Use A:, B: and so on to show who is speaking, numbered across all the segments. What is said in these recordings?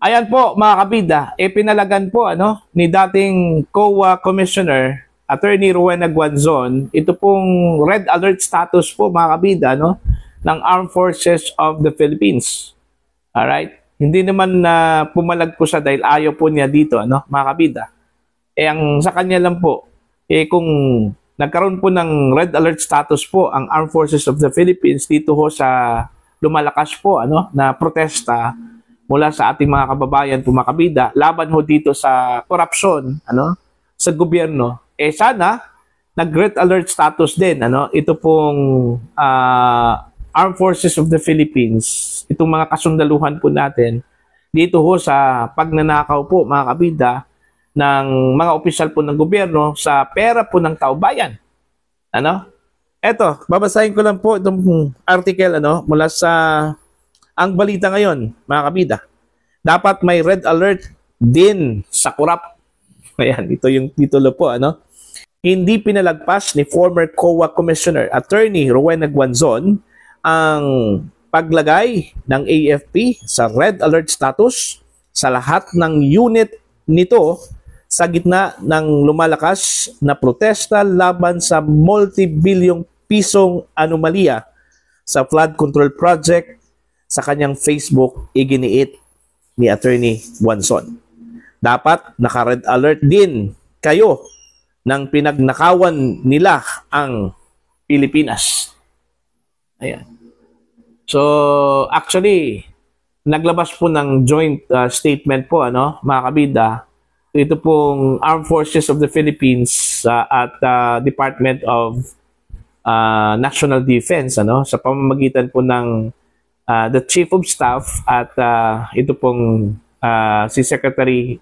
A: Ayan po mga kabida, pinalagan po ni dating COA Commissioner Attorney Rowena Guanzon, ito pong red alert status po mga kabida ng Armed Forces of the Philippines. Alright? Hindi naman na pumalag po siya dahil ayaw po niya dito mga kabida. Ang sa kanya lang po, kung nagkaroon po ng red alert status po ang Armed Forces of the Philippines dito ho sa lumalakas po na protesta mula sa ating mga kababayan po mga kabida, laban ho dito sa korupsyon sa gobyerno, sana nag-red alert status din ito pong Armed Forces of the Philippines, itong mga kasundaluhan po natin dito ho sa pagnanakaw po mga kabida ng mga opisyal po ng gobyerno sa pera po ng tao-bayan. Eto, babasahin ko lang po itong article mula sa Ang Balita Ngayon, mga kabida. Dapat may red alert din sa korap. Ayan, ito yung titulo po. Hindi pinalagpas ni former COA Commissioner Attorney Rowena Guanzon ang paglagay ng AFP sa red alert status sa lahat ng unit nito sa gitna ng lumalakas na protesta laban sa multi-bilyong pisong anomalya sa flood control project. Sa kanyang Facebook, iginiit ni Attorney Guanzon. Dapat naka-red alert din kayo nang pinagnakawan nila ang Pilipinas. Ayan. So, actually, naglabas po ng joint statement po, mga kabida. Ito pong Armed Forces of the Philippines at Department of National Defense, sa pamamagitan po ng the Chief of Staff at ito pong si Secretary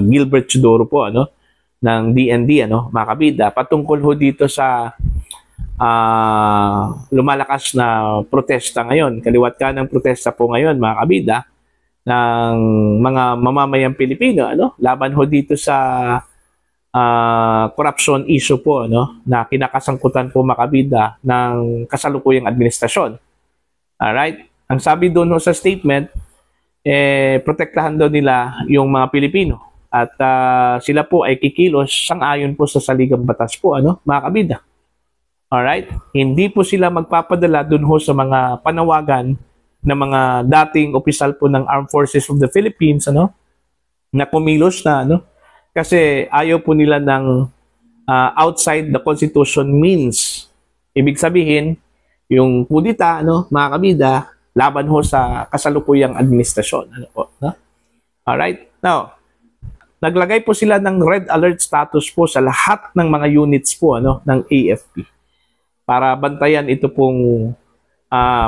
A: Gilbert Chodoro po ng DND mga kabida, patungkol ho dito sa lumalakas na protesta ngayon, kaliwat ka ng protesta po ngayon mga kabida ng mga mamamayang Pilipino laban ho dito sa corruption issue po na kinakasangkutan po mga kabida ng kasalukuyang administrasyon. Alright? Ang sabi doon sa statement, protektahan daw nila yung mga Pilipino at sila po ay kikilos sang-ayon po sa saligang batas po, mga kabida. Alright? Hindi po sila magpapadala doon sa mga panawagan ng mga dating opisyal po ng Armed Forces of the Philippines na kumilos na kasi ayaw po nila ng outside the Constitution means. Ibig sabihin, yung kudita, mga kabida, laban ho sa kasalukuyang administrasyon. Alright? Now, naglagay po sila ng red alert status po sa lahat ng mga units po ng AFP para bantayan ito pong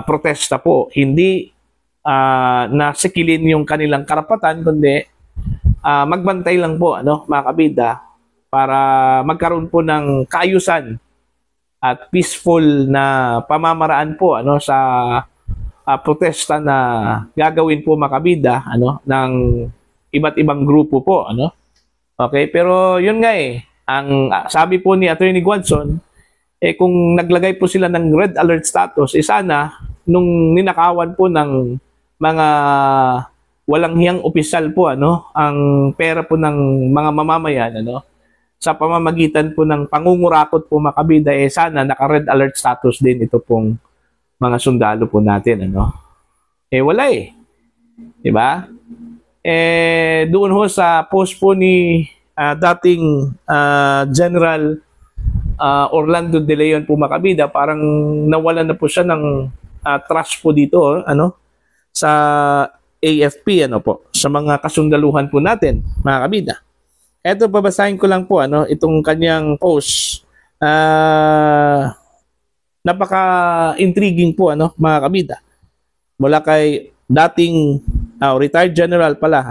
A: protesta po. Hindi nasikilin yung kanilang karapatan, kundi magbantay lang po, mga kabida, para magkaroon po ng kaayusan at peaceful na pamamaraan po sa protesta na gagawin po mga kabida ng iba't ibang grupo po Okay, pero yun nga ang sabi po ni Attorney Guanzon kung naglagay po sila ng red alert status sana nung ninakawan po ng mga walang hiyang opisyal po ang pera po ng mga mamamayan sa pamamagitan po ng pangungurakot po mga kabida, sana naka-red alert status din ito pong mga sundalo po natin. Wala Diba? Doon ho sa post po ni dating General Orlando De Leon po mga kabida, parang nawalan na po siya ng trust po dito sa AFP sa mga kasundaluhan po natin mga kabida. Eto, babasahin ko lang po itong kanyang post. Napaka-intriguing po mga kabida. Mula kay dating retired general pala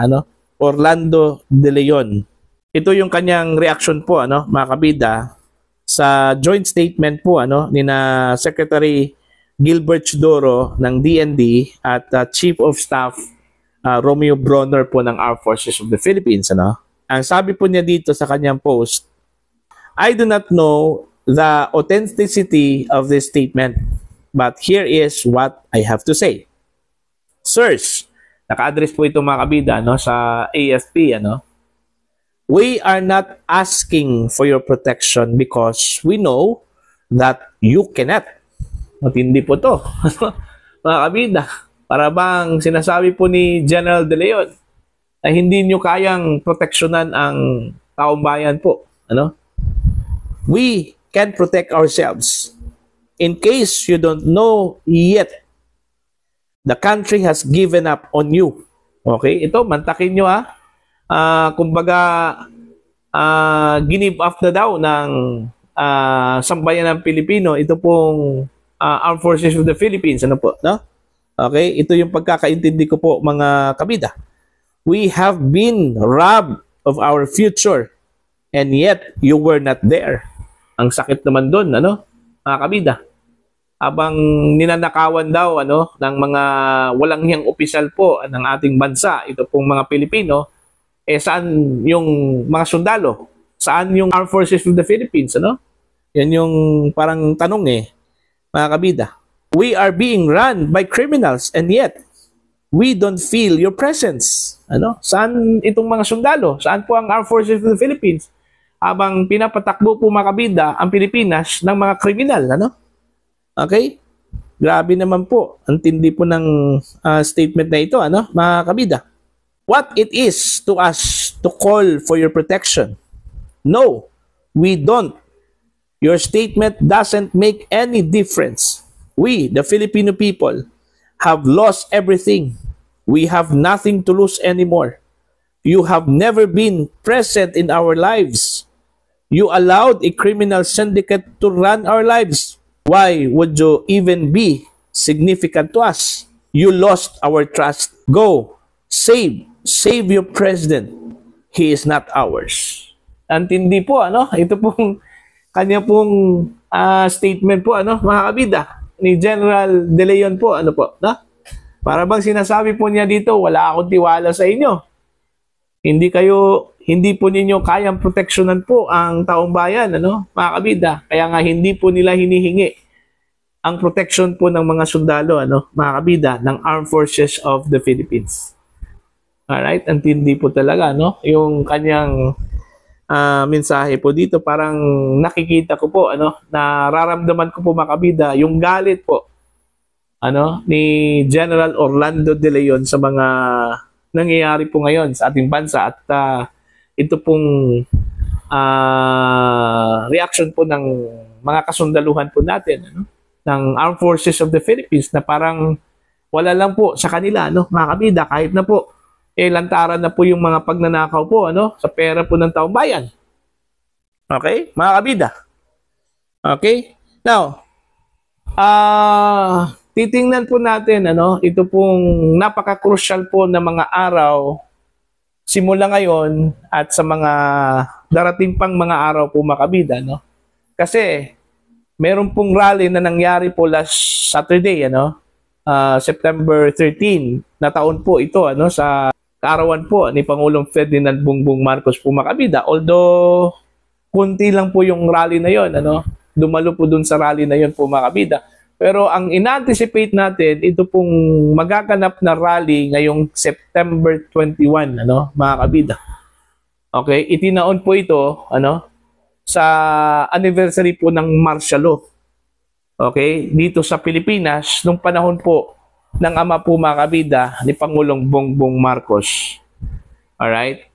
A: Orlando De Leon. Ito yung kanyang reaction po mga kabida sa joint statement po ni na Secretary Gilbert Chodoro ng DND at Chief of Staff Romeo Bronner po ng Armed Forces of the Philippines Ang sabi po niya dito sa kanyang post, I do not know the authenticity of this statement, but here is what I have to say. Sirs, Naka-address po ito mga kabida, no, sa AFP, ano. We are not asking for your protection because we know that you cannot. Matindi po to. Mga kabida, para bang sinasabi po ni General De Leon na hindi nyo kayang proteksyonan ang taong bayan po. Ano? We can protect ourselves. In case you don't know yet, the country has given up on you. Okay? Ito, mantakin nyo ha. Kumbaga, give up na daw ng sambayan ng Pilipino. Ito pong Armed Forces of the Philippines. Ano po? No? Okay? Ito yung pagkakaintindi ko po mga kabida. We have been robbed of our future and yet you were not there. Ang sakit naman doon, ano? Mga kabida. Habang ninanakawan daw ano ng mga walang hiyang opisyal po ng ating bansa, ito pong mga Pilipino, saan yung mga sundalo? Saan yung Armed Forces of the Philippines, ano? Yan yung parang tanong mga kabida. We are being run by criminals and yet we don't feel your presence. Ano? Saan itong mga sundalo? Saan po ang Armed Forces of the Philippines? Habang pinapatakbo po mga kabida ang Pilipinas ng mga kriminal, ano? Okay? Grabe naman po. Ang tindi po ng statement na ito, ano, mga kabida. What it is to us to call for your protection? No, we don't. Your statement doesn't make any difference. We, the Filipino people, have lost everything. We have nothing to lose anymore. You have never been present in our lives. You allowed a criminal syndicate to run our lives. Why would you even be significant to us? You lost our trust. Go. Save your president. He is not ours. Antindi po, ano? Ito pong kanya pong statement po, ano, mga kabida, ni General De Leon po, ano po, no? Para bang sinasabi po niya dito, wala akong tiwala sa inyo. Hindi po ninyo kayang proteksyonan po ang taong bayan, ano, mga kabida. Kaya nga hindi po nila hinihingi ang protection po ng mga sundalo, ano, mga kabida, ng Armed Forces of the Philippines. Alright? Antindi po talaga, no? Yung kanyang mensahe po dito, parang nakikita ko po, ano, nararamdaman ko po mga kabida, yung galit po, ano, ni General Orlando De Leon sa mga nangyayari po ngayon sa ating bansa at ito pong reaction po ng mga kasundaluhan po natin, ano, ng Armed Forces of the Philippines na parang wala lang po sa kanila, no, mga kabida, kahit na po lantaran na po yung mga pagnanakaw po, ano, sa pera po ng taong bayan. Okay, mga kabida. Okay, now titingnan po natin, ano, ito pong napaka-crucial po na mga araw simula ngayon at sa mga darating pang mga araw po mga kabida, no? Kasi meron pong rally na nangyari po last Saturday, ano, September 13 na taon po ito, ano, sa kaarawan po ni Pangulong Ferdinand Bongbong Marcos po mga kabida. Although kunti lang po yung rally na yon, ano, dumalo po dun sa rally na yon po mga kabida. Pero ang ina-anticipate natin, ito pong magaganap na rally ngayong September 21, ano, mga kabida. Okay, itinaon po ito, ano, sa anniversary po ng martial law. Okay, dito sa Pilipinas, nung panahon po ng ama po mga kabida ni Pangulong Bongbong Marcos. Alright?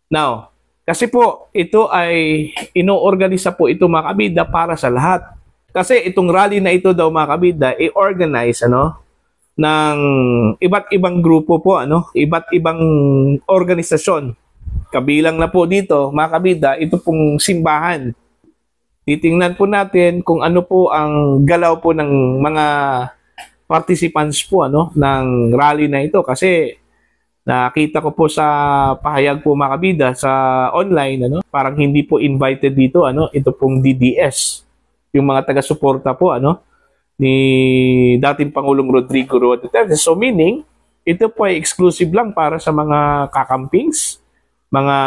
A: Now, kasi po, ito ay inoorganisa po ito mga kabida para sa lahat. Kasi itong rally na ito daw mga kabida, i-organize, ano, ng iba't ibang grupo po, ano, iba't ibang organisasyon. Kabilang na po dito, mga kabida, ito pong simbahan. Titingnan po natin kung ano po ang galaw po ng mga participants po, ano, ng rally na ito. Kasi nakita ko po sa pahayag po mga kabida sa online, ano, parang hindi po invited dito, ano, ito pong DDS. Yung mga taga-suporta po, ano, ni dating Pangulong Rodrigo Roa Duterte. So meaning, ito po ay exclusive lang para sa mga kakampings, mga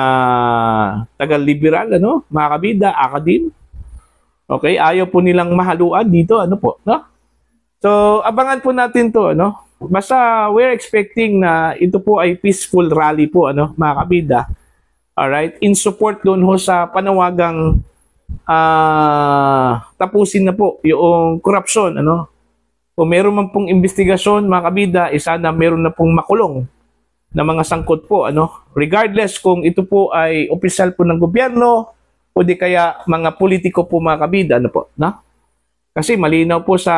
A: taga-liberal, ano, mga kabida, academe. Okay, ayaw po nilang mahaluan dito, ano po, no? So, abangan po natin to, ano? Basta we're expecting na ito po ay peaceful rally po, ano, mga kabida. Alright? In support doon ho sa panawagang tapusin na po yung korupsyon, ano. Kung meron man pong investigasyon, mga kabida, sana meron na pong makulong na mga sangkot po, ano. Regardless kung ito po ay opisyal po ng gobyerno o di kaya mga politiko po, mga kabida, ano po, na? Kasi malinaw po sa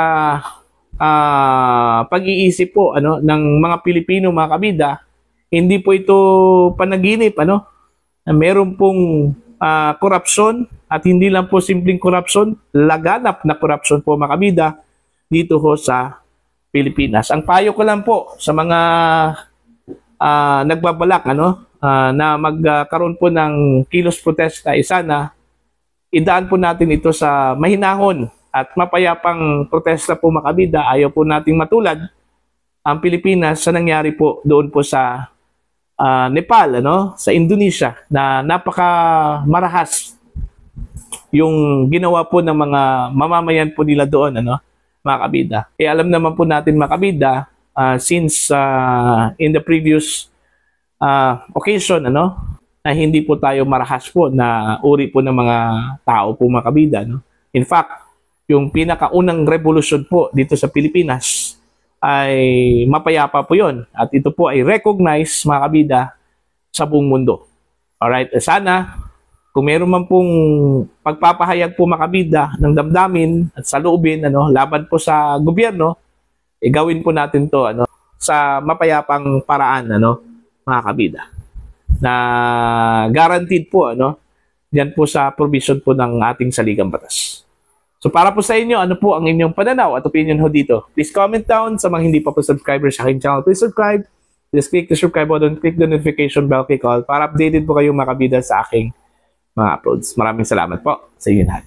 A: pag-iisip po, ano, ng mga Pilipino, mga kabida, hindi po ito panaginip, ano, na meron pong korupsyon at hindi lang po simpleng korupsyon, laganap na korupsyon po, mga kabida, dito ho sa Pilipinas. Ang payo ko lang po sa mga nagbabalak, ano, na magkaroon po ng kilos protesta, sana idaan po natin ito sa mahinahon at mapayapang protesta po, mga kabida. Ayaw po nating matulad ang Pilipinas sa nangyari po doon po sa Nepal, ano, sa Indonesia, na napaka marahas yung ginawa po ng mga mamamayan po nila doon, ano, mga kabida. Alam naman po natin, mga kabida, since in the previous occasion, ano, na hindi po tayo marahas po na uri po ng mga tao po, mga kabida, no? In fact, yung pinakaunang revolusyon po dito sa Pilipinas ay mapayapa po yon. At ito po ay recognized, mga kabida, sa buong mundo. Alright, sana kung meron man pong pagpapahayag po, mga kabida, ng damdamin at saloobin, ano, laban po sa gobyerno, gawin po natin to, ano, sa mapayapang paraan, ano, mga kabida, na guaranteed po, ano, diyan po sa provision po ng ating saligang batas. So para po sa inyo, ano po ang inyong pananaw at opinion ho dito? Please comment down. Sa mga hindi pa po subscriber sa aking channel, please subscribe. Just click the subscribe button, click the notification bell, click all para updated po kayong, mga kabida, sa aking mga uploads. Maraming salamat po sa inyo lahat.